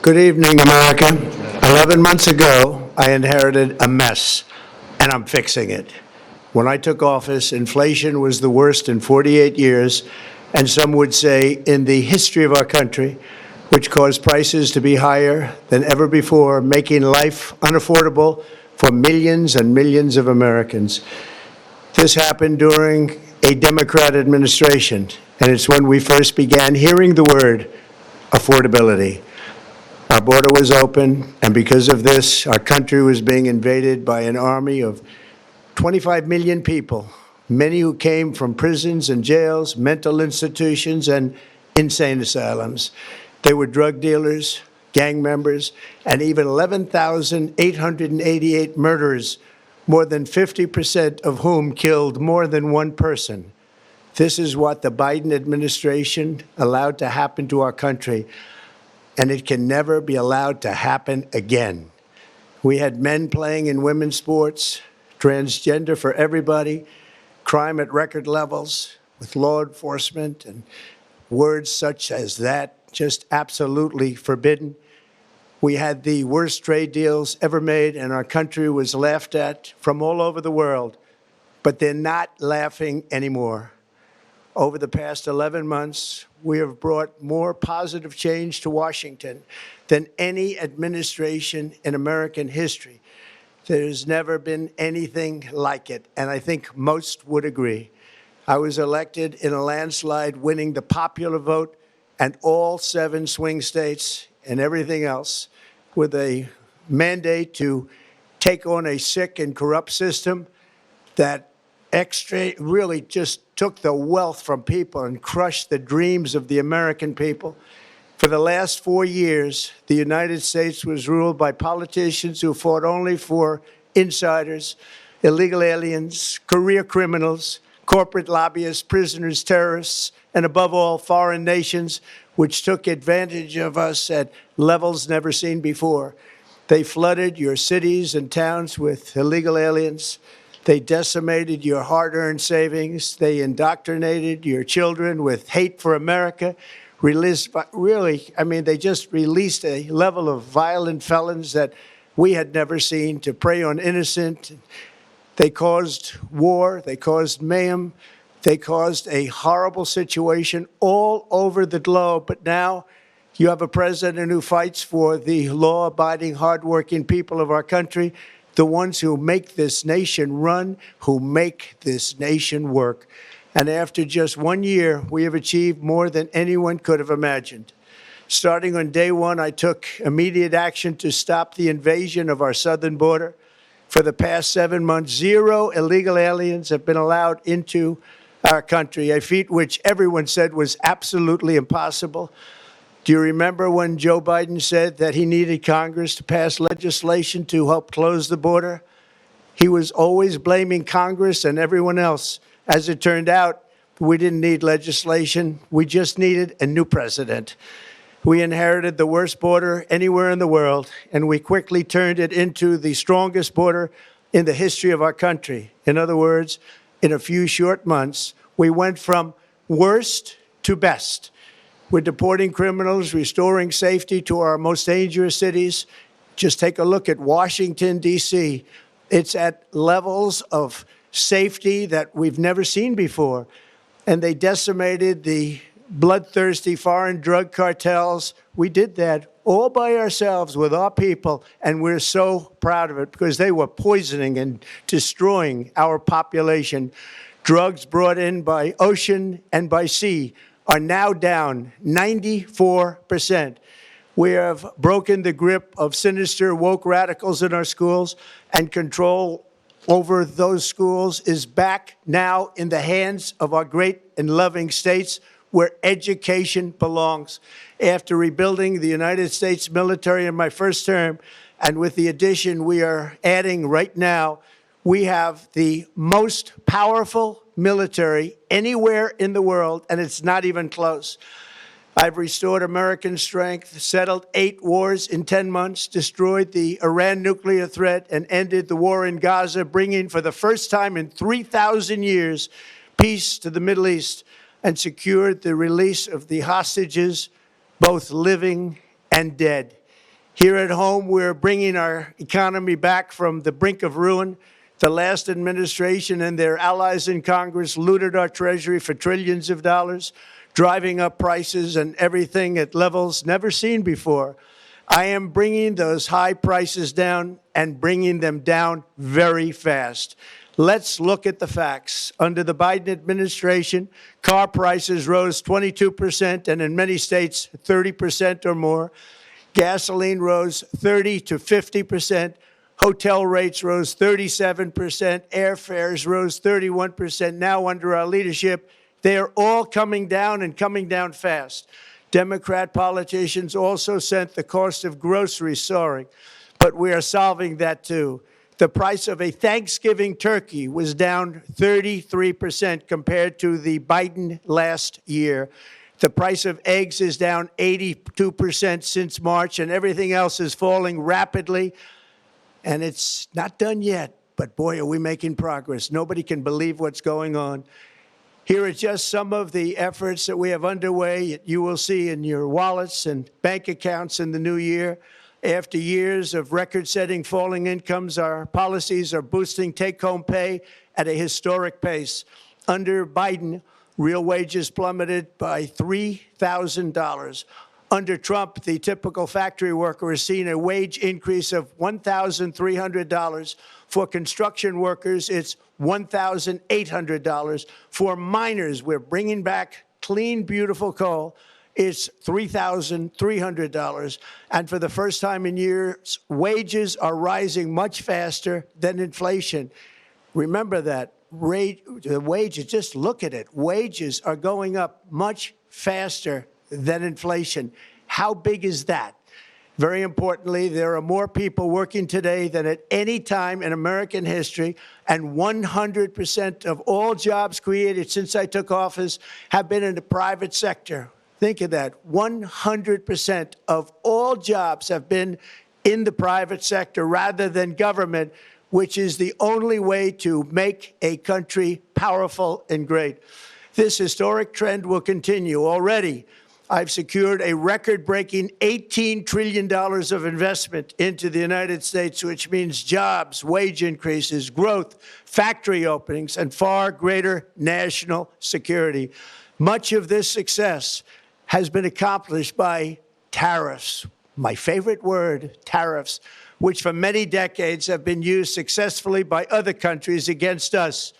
Good evening, America. 11 months ago, I inherited a mess, and I'm fixing it. When I took office, inflation was the worst in 48 years, and some would say in the history of our country, which caused prices to be higher than ever before, making life unaffordable for millions and millions of Americans. This happened during a Democrat administration, and it's when we first began hearing the word affordability. Our border was open, and because of this, our country was being invaded by an army of 25 million people, many who came from prisons and jails, mental institutions, and insane asylums. They were drug dealers, gang members, and even 11,888 murderers, more than 50% of whom killed more than one person. This is what the Biden administration allowed to happen to our country, and it can never be allowed to happen again. We had men playing in women's sports, transgender for everybody, crime at record levels with law enforcement, and words such as that just absolutely forbidden. We had the worst trade deals ever made, and our country was laughed at from all over the world, but they're not laughing anymore. Over the past 11 months, we have brought more positive change to Washington than any administration in American history. There's never been anything like it, and I think most would agree. I was elected in a landslide, winning the popular vote and all 7 swing states and everything else, with a mandate to take on a sick and corrupt system that really just took the wealth from people and crushed the dreams of the American people. For the last 4 years, the United States was ruled by politicians who fought only for insiders, illegal aliens, career criminals, corporate lobbyists, prisoners, terrorists, and above all, foreign nations, which took advantage of us at levels never seen before. They flooded your cities and towns with illegal aliens. They decimated your hard-earned savings. They indoctrinated your children with hate for America. They just released a level of violent felons that we had never seen to prey on innocent. They caused war. They caused mayhem. They caused a horrible situation all over the globe. But now you have a president who fights for the law-abiding, hardworking people of our country, the ones who make this nation run, who make this nation work. And after just 1 year, we have achieved more than anyone could have imagined. Starting on day one, I took immediate action to stop the invasion of our southern border. For the past 7 months, 0 illegal aliens have been allowed into our country, a feat which everyone said was absolutely impossible. Do you remember when Joe Biden said that he needed Congress to pass legislation to help close the border? He was always blaming Congress and everyone else. As it turned out, we didn't need legislation. We just needed a new president. We inherited the worst border anywhere in the world, and we quickly turned it into the strongest border in the history of our country. In other words, in a few short months, we went from worst to best. We're deporting criminals, restoring safety to our most dangerous cities. Just take a look at Washington, D.C. It's at levels of safety that we've never seen before. And they decimated the bloodthirsty foreign drug cartels. We did that all by ourselves with our people, and we're so proud of it because they were poisoning and destroying our population. Drugs brought in by ocean and by sea are now down 94%. We have broken the grip of sinister woke radicals in our schools, and control over those schools is back now in the hands of our great and loving states where education belongs. After rebuilding the United States military in my first term, and with the addition we are adding right now, we have the most powerful military anywhere in the world, and it's not even close. I've restored American strength, settled 8 wars in 10 months, destroyed the Iran nuclear threat, and ended the war in Gaza, bringing for the first time in 3,000 years peace to the Middle East, and secured the release of the hostages, both living and dead. Here at home, we're bringing our economy back from the brink of ruin. The last administration and their allies in Congress looted our Treasury for trillions of dollars, driving up prices and everything at levels never seen before. I am bringing those high prices down and bringing them down very fast. Let's look at the facts. Under the Biden administration, car prices rose 22% and in many states 30% or more. Gasoline rose 30 to 50%. Hotel rates rose 37%. Airfares rose 31%. Now, under our leadership, they are all coming down and coming down fast. Democrat politicians also sent the cost of groceries soaring, but we are solving that too. The price of a Thanksgiving turkey was down 33% compared to the Biden last year. The price of eggs is down 82% since March, and everything else is falling rapidly. And it's not done yet, but boy, are we making progress. Nobody can believe what's going on. Here are just some of the efforts that we have underway. You will see in your wallets and bank accounts in the new year. After years of record-setting falling incomes, our policies are boosting take-home pay at a historic pace. Under Biden, real wages plummeted by $3,000. Under Trump, the typical factory worker has seen a wage increase of $1,300. For construction workers, it's $1,800. For miners, we're bringing back clean, beautiful coal. It's $3,300. And for the first time in years, wages are rising much faster than inflation. Remember that. The wages, just look at it. Wages are going up much faster than inflation. How big is that? Very importantly, there are more people working today than at any time in American history, and 100% of all jobs created since I took office have been in the private sector. Think of that. 100% of all jobs have been in the private sector rather than government, which is the only way to make a country powerful and great. This historic trend will continue. Already, I've secured a record-breaking $18 trillion of investment into the United States, which means jobs, wage increases, growth, factory openings, and far greater national security. Much of this success has been accomplished by tariffs. My favorite word, tariffs, which for many decades have been used successfully by other countries against us,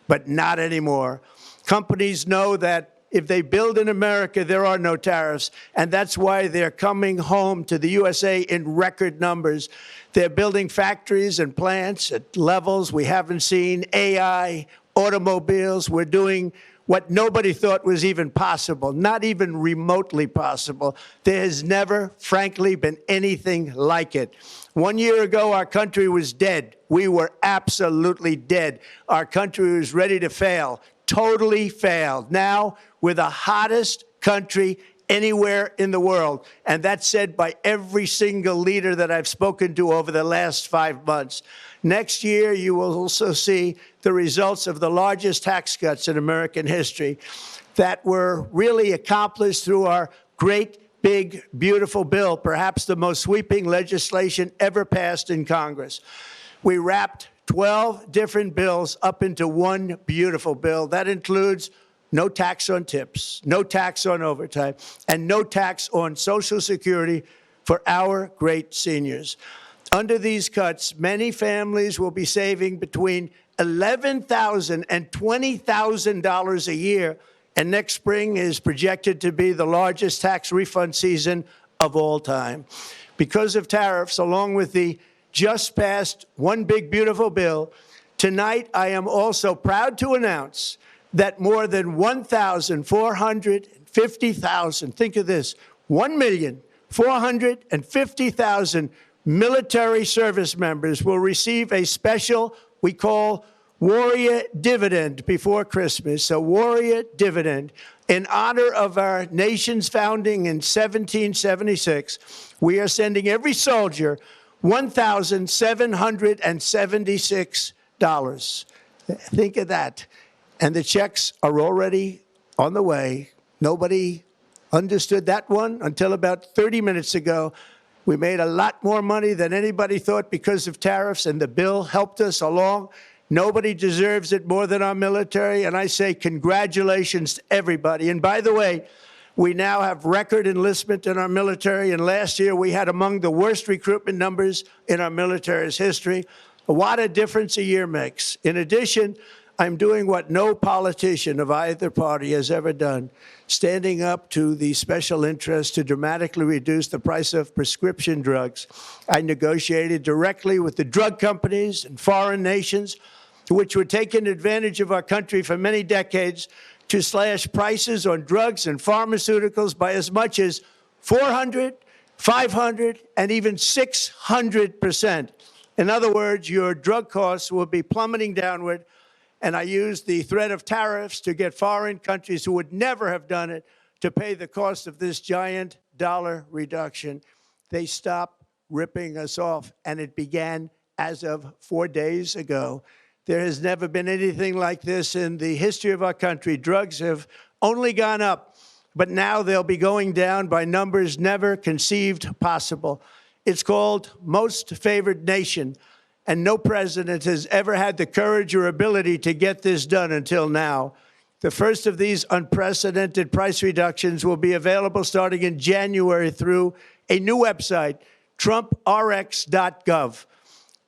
but not anymore. Companies know that if they build in America, there are no tariffs, and that's why they're coming home to the USA in record numbers. They're building factories and plants at levels we haven't seen, AI, automobiles. We're doing what nobody thought was even possible, not even remotely possible. There has never, frankly, been anything like it. 1 year ago, our country was dead. We were absolutely dead. Our country was ready to fail, totally failed. Now, we're the hottest country anywhere in the world. And that's said by every single leader that I've spoken to over the last 5 months. Next year, you will also see the results of the largest tax cuts in American history that were really accomplished through our great, big, beautiful bill, perhaps the most sweeping legislation ever passed in Congress. We wrapped 12 different bills up into one beautiful bill. That includes no tax on tips, no tax on overtime, and no tax on Social Security for our great seniors. Under these cuts, many families will be saving between $11,000 and $20,000 a year, and next spring is projected to be the largest tax refund season of all time. Because of tariffs, along with the just passed One Big Beautiful Bill, tonight I am also proud to announce that more than 1,450,000, think of this, 1,450,000 military service members will receive a special, we call Warrior Dividend before Christmas, a Warrior Dividend. In honor of our nation's founding in 1776, we are sending every soldier $1,776. Think of that. And the checks are already on the way. Nobody understood that one until about 30 minutes ago. We made a lot more money than anybody thought because of tariffs, and the bill helped us along. Nobody deserves it more than our military, and I say congratulations to everybody. And by the way, we now have record enlistment in our military, and last year we had among the worst recruitment numbers in our military's history. What a difference a year makes. In addition, I'm doing what no politician of either party has ever done, standing up to the special interests to dramatically reduce the price of prescription drugs. I negotiated directly with the drug companies and foreign nations, which were taking advantage of our country for many decades, to slash prices on drugs and pharmaceuticals by as much as 400, 500, and even 600%. In other words, your drug costs will be plummeting downward. And I used the threat of tariffs to get foreign countries who would never have done it to pay the cost of this giant dollar reduction. They stopped ripping us off, and it began as of 4 days ago. There has never been anything like this in the history of our country. Drugs have only gone up, but now they'll be going down by numbers never conceived possible. It's called most favored nation. And no president has ever had the courage or ability to get this done until now. The first of these unprecedented price reductions will be available starting in January through a new website, trumprx.gov.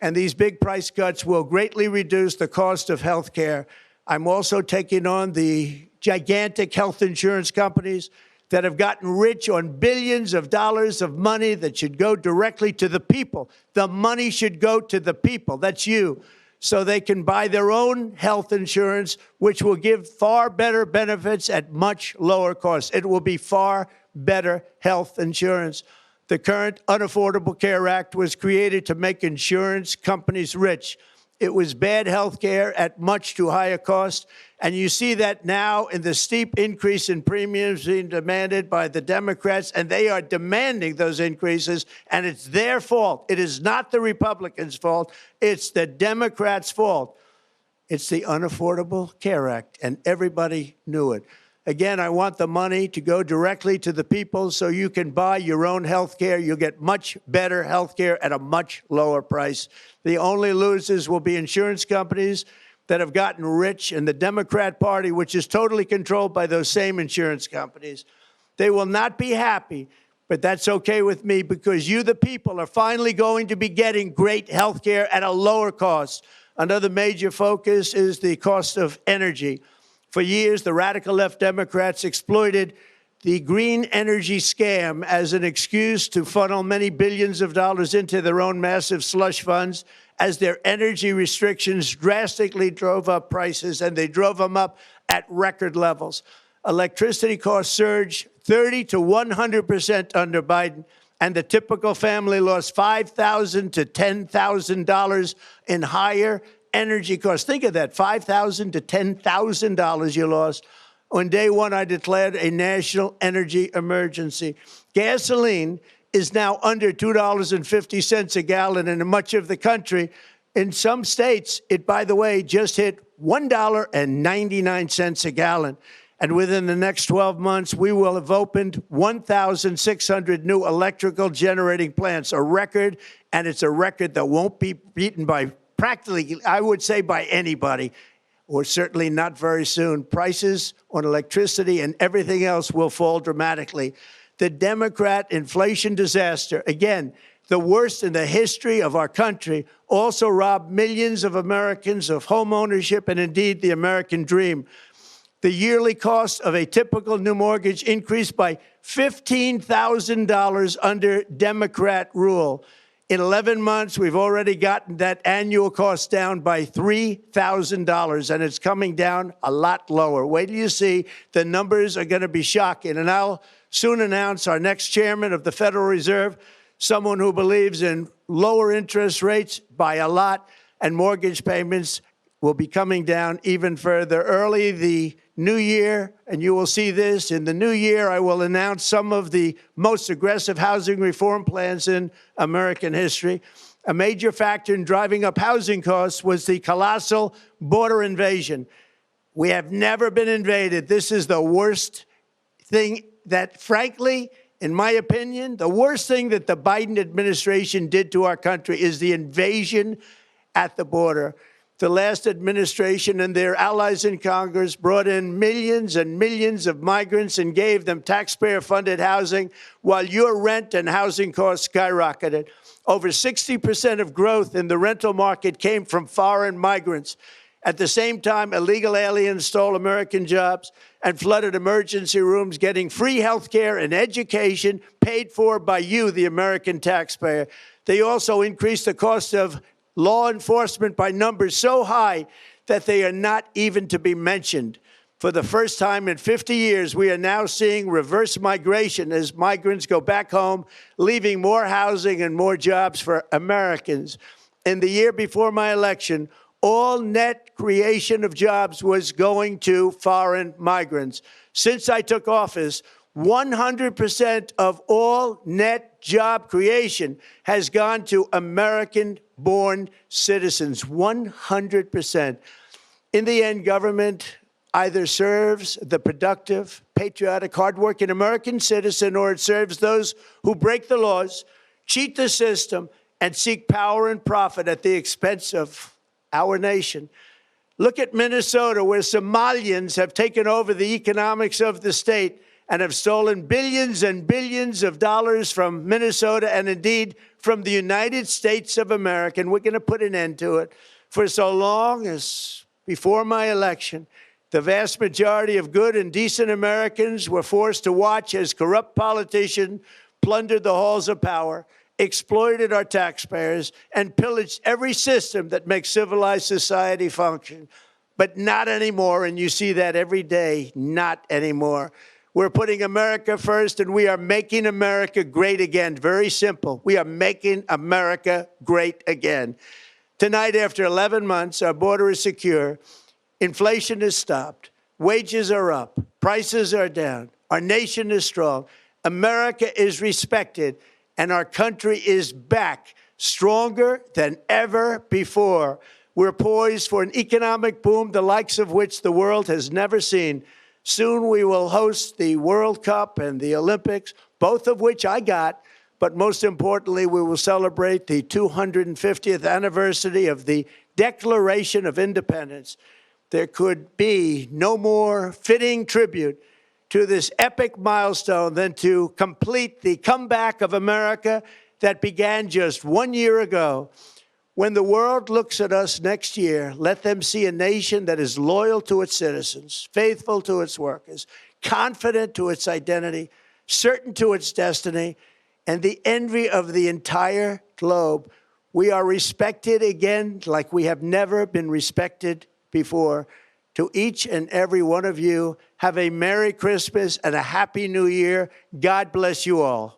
And these big price cuts will greatly reduce the cost of health care. I'm also taking on the gigantic health insurance companies that have gotten rich on billions of dollars of money that should go directly to the people. The money should go to the people. That's you. So they can buy their own health insurance, which will give far better benefits at much lower costs. It will be far better health insurance. The current Unaffordable Care Act was created to make insurance companies rich. It was bad health care at much too high a cost. And you see that now in the steep increase in premiums being demanded by the Democrats, and they are demanding those increases, and it's their fault. It is not the Republicans' fault. It's the Democrats' fault. It's the Unaffordable Care Act, and everybody knew it. Again, I want the money to go directly to the people so you can buy your own health care. You'll get much better health care at a much lower price. The only losers will be insurance companies that have gotten rich, and the Democrat Party, which is totally controlled by those same insurance companies. They will not be happy, but that's okay with me because you, the people, are finally going to be getting great health care at a lower cost. Another major focus is the cost of energy. For years, the radical left Democrats exploited the green energy scam as an excuse to funnel many billions of dollars into their own massive slush funds as their energy restrictions drastically drove up prices, and they drove them up at record levels. Electricity costs surged 30 to 100% under Biden, and the typical family lost $5,000 to $10,000 in higher energy costs. Think of that, $5,000 to $10,000 you lost. On day one, I declared a national energy emergency. Gasoline is now under $2.50 a gallon in much of the country. In some states, it, by the way, just hit $1.99 a gallon. And within the next 12 months, we will have opened 1,600 new electrical generating plants, a record, and it's a record that won't be beaten by practically, I would say, by anybody, or certainly not very soon. Prices on electricity and everything else will fall dramatically. The Democrat inflation disaster, again, the worst in the history of our country, also robbed millions of Americans of home ownership and indeed the American dream. The yearly cost of a typical new mortgage increased by $15,000 under Democrat rule. In 11 months, we've already gotten that annual cost down by $3,000, and it's coming down a lot lower. Wait till you see. The numbers are going to be shocking. And I'll soon announce our next chairman of the Federal Reserve, someone who believes in lower interest rates by a lot, and mortgage payments will be coming down even further. Early the new year, and you will see this, in the new year, I will announce some of the most aggressive housing reform plans in American history. A major factor in driving up housing costs was the colossal border invasion. We have never been invaded. This is the worst thing that, frankly, in my opinion, the worst thing that the Biden administration did to our country is the invasion at the border. The last administration and their allies in Congress brought in millions and millions of migrants and gave them taxpayer-funded housing while your rent and housing costs skyrocketed. Over 60% of growth in the rental market came from foreign migrants. At the same time, illegal aliens stole American jobs and flooded emergency rooms, getting free health care and education paid for by you, the American taxpayer. They also increased the cost of law enforcement by numbers so high that they are not even to be mentioned. For the first time in 50 years, we are now seeing reverse migration as migrants go back home, leaving more housing and more jobs for Americans. In the year before my election, all net creation of jobs was going to foreign migrants. Since I took office, 100% of all net job creation has gone to American-born citizens, 100%. In the end, government either serves the productive, patriotic, hardworking American citizen, or it serves those who break the laws, cheat the system, and seek power and profit at the expense of our nation. Look at Minnesota, where Somalians have taken over the economics of the state and have stolen billions and billions of dollars from Minnesota and indeed from the United States of America. And we're going to put an end to it. For so long as before my election, the vast majority of good and decent Americans were forced to watch as corrupt politicians plundered the halls of power, exploited our taxpayers, and pillaged every system that makes civilized society function. But not anymore, and you see that every day, not anymore. We're putting America first, and we are making America great again. Very simple. We are making America great again. Tonight, after 11 months, our border is secure. Inflation is stopped. Wages are up. Prices are down. Our nation is strong. America is respected. And our country is back, stronger than ever before. We're poised for an economic boom, the likes of which the world has never seen. Soon we will host the World Cup and the Olympics, both of which I got. But most importantly, we will celebrate the 250th anniversary of the Declaration of Independence. There could be no more fitting tribute to this epic milestone than to complete the comeback of America that began just 1 year ago. When the world looks at us next year, let them see a nation that is loyal to its citizens, faithful to its workers, confident to its identity, certain to its destiny, and the envy of the entire globe. We are respected again like we have never been respected before. To each and every one of you, have a Merry Christmas and a Happy New Year. God bless you all.